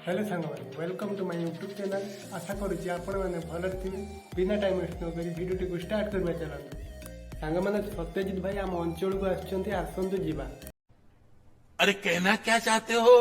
Hello सांग welcome to my YouTube channel. आशा करुच्ची आपण मैंने भल थे। बिना टाइम वेस्ट नक भिडियो को स्टार्ट करवा चलते। सांग मैंने सत्यजित भाई आम अंचल को आसतु जीवा। अरे कहना क्या चाहते हो?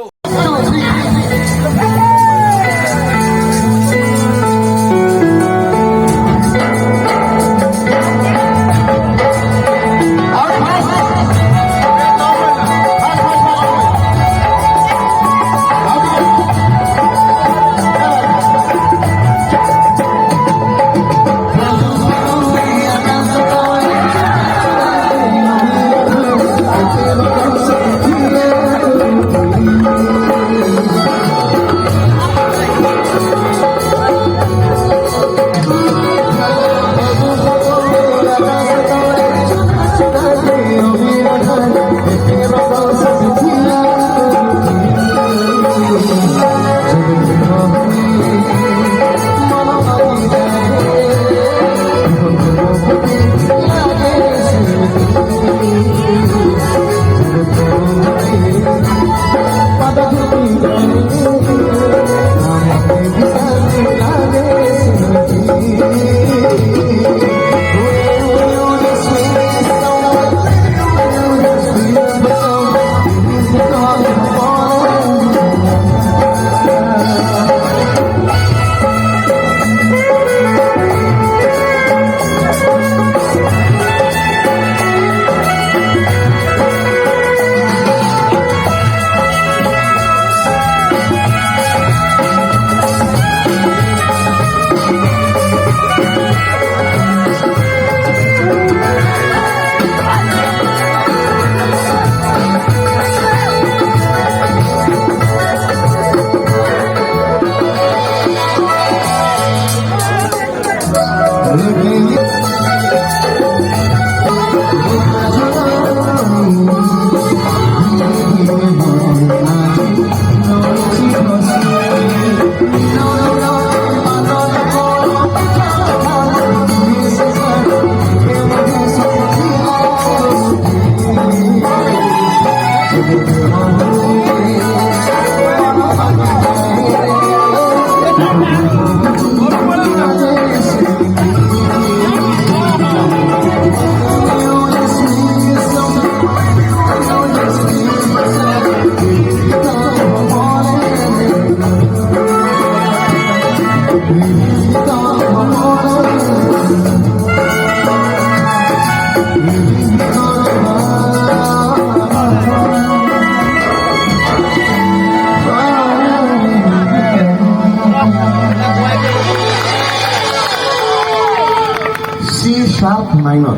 शार्प माइनर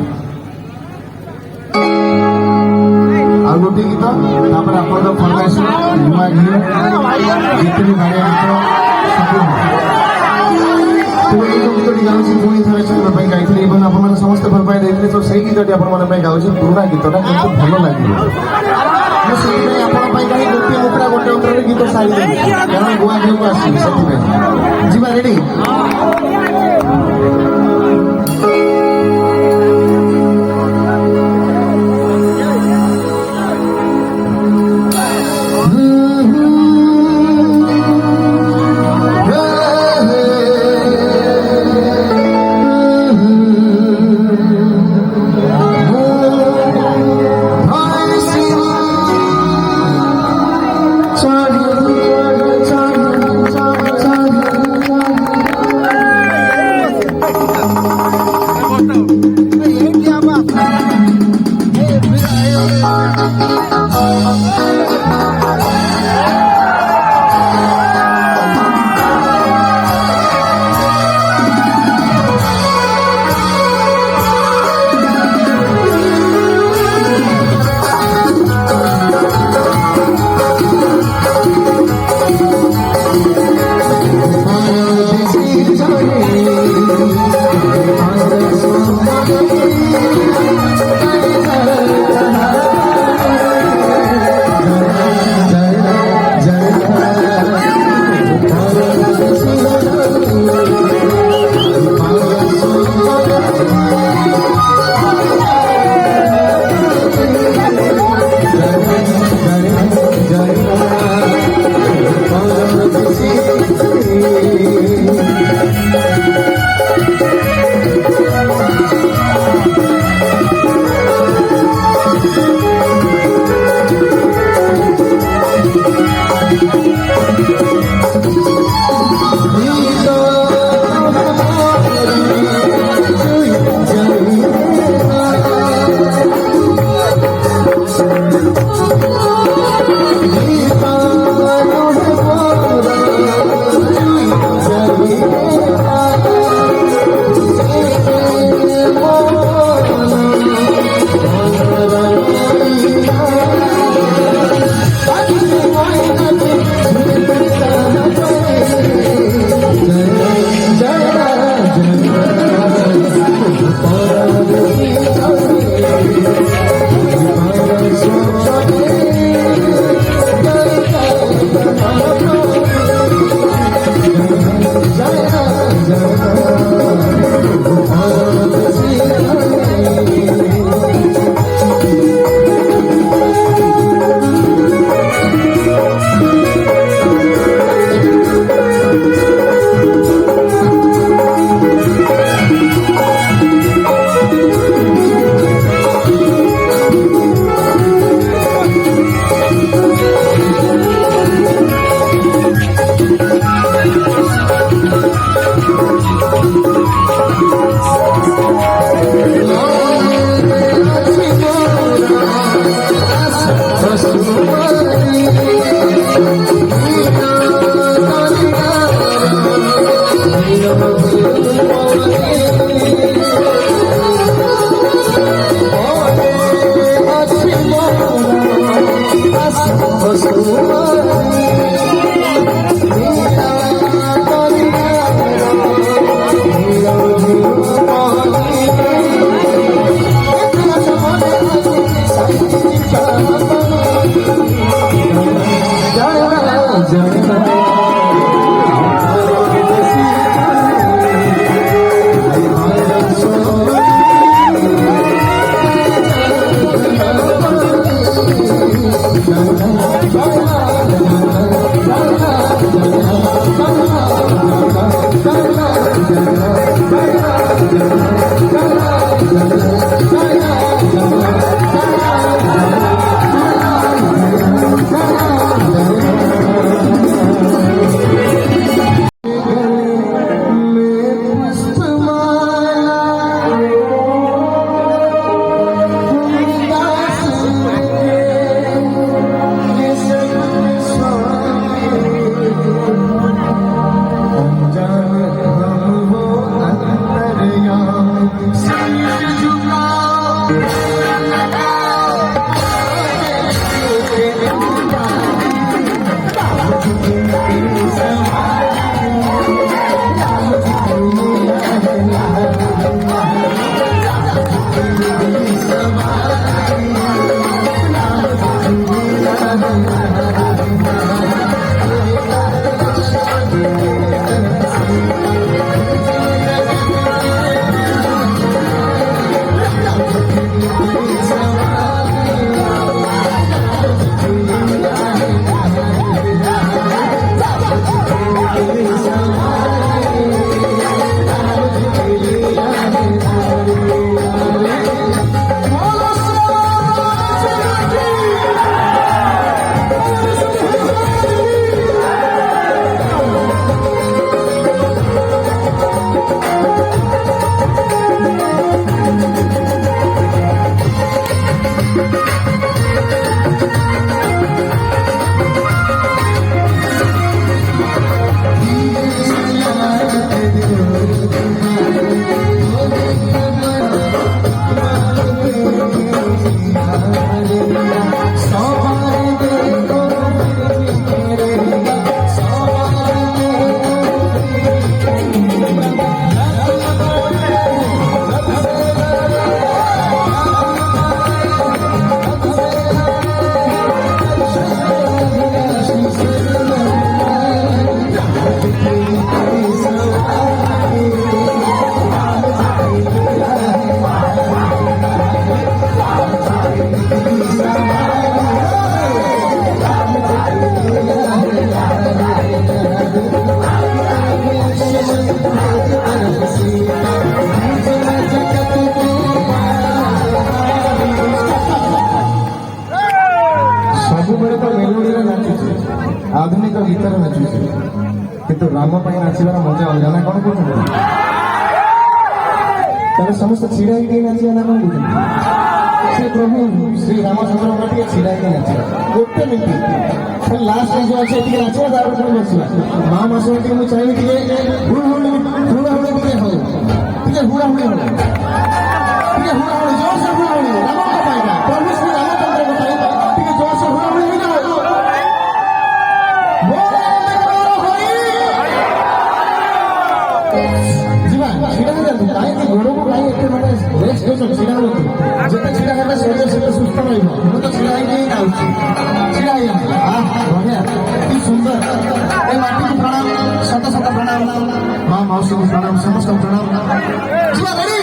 आ गोटे गीत तापर आपण फरमाइश नुआ घियो जितनी गाड़िया तो ये गीतटी गाँव पुणी थे शुणा गाई आप समस्त भल पाई देते तो सही गीतटी आपने गाँव पुराना गीतटा कितु भल लगे गोटे मुकड़ा गोटे अंतर गीत सारी कारण गुआ घी को आस जीवा रेडी ଆଧୁନିକ ଗୀତରେ ନାଚୁଛି କିନ୍ତୁ ରାମ ପାଇଁ ନାଚିବାର ମଜା ଅଲଗା ନା କଣ କହୁଛନ୍ତି? ତାହେଲେ ସମସ୍ତେ ଛିଡ଼ା ହେଇକି ନାଚିବା ନା କଣ କହୁଛନ୍ତି? ସେ ପ୍ରଭୁ ଶ୍ରୀ ରାମଚନ୍ଦ୍ରଙ୍କ ଟିକେ ଛିଡ଼ା ହେଇକି ନାଚିବା ଗୋଟେ ମିନିଟ୍ ଖାଲି ଲାଷ୍ଟ ଯୋଉ ଅଛି ଟିକେ ନାଚିବା ତାପରେ ପୁଣି ବସିବା। ମା ମାସ ଟିକେ ମୁଁ ଚାହିଁବି ଟିକେ ହୁଡ଼ାହୁଡ଼ି ଟିକେ ହଉ ଟିକେ ହୁଡ଼ାହୁଡ଼ି ହଉ ଟିକେ ହୁଡ଼ାହୁଡ଼ି ଜୋରସେ ହୁଡ଼ାହୁଡ଼ି ରାମଙ୍କ ପାଇଁକା ପ୍ରଭୁ ଶ୍ରୀ ରାମଚନ୍ଦ୍ରଙ୍କ ପାଇଁ ଟିକେ ଜୋରସେ ହୁଡ଼ାହୁଡ଼ି ହେଇଯାଉ। ଯିବା ଛିଡ଼ା ହେଇଯାନ୍ତୁ କାହିଁକି ଗୋଡ଼କୁ କାହିଁ ଏତେ ମାନେ ରେଷ୍ଟ କରୁଛ? ଛିଡ଼ା ହୁଅନ୍ତୁ ଯେତେ ଛିଡ଼ା ହେଲେ ଶରୀର ସେତେ ସୁସ୍ଥ ରହିବ। ମୁଁ ତ ଛିଡ଼ା ହେଇକି ହିଁ ଯାଉଛି ଛିଡ଼ା ହେଇଯାନ୍ତୁ। ବଢ଼ିଆ କି ସୁନ୍ଦର ଏ ମାଟିକୁ ପ୍ରଣାମ ଶତ ଶତ ପ୍ରଣାମ ମା ମାଉସୀକୁ ପ୍ରଣାମ ସମସ୍ତଙ୍କୁ ପ୍ରଣାମ। ଯିବା ଗାଡ଼ି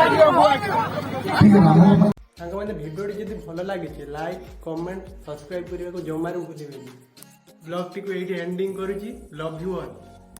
ठीक राम ସାଙ୍ଗମାନେ ଭିଡ଼ିଓଟି ଯଦି ଭଲ ଲାଗିଛି ଲାଇକ୍ କମେଣ୍ଟ ସବସ୍କ୍ରାଇବ୍ କରିବାକୁ ଜମାରୁ ଭୁଲିବେନି। ବ୍ଲଗ୍ଟିକୁ ଏଇଠି ଏଣ୍ଡିଂ କରୁଛି। Love you all.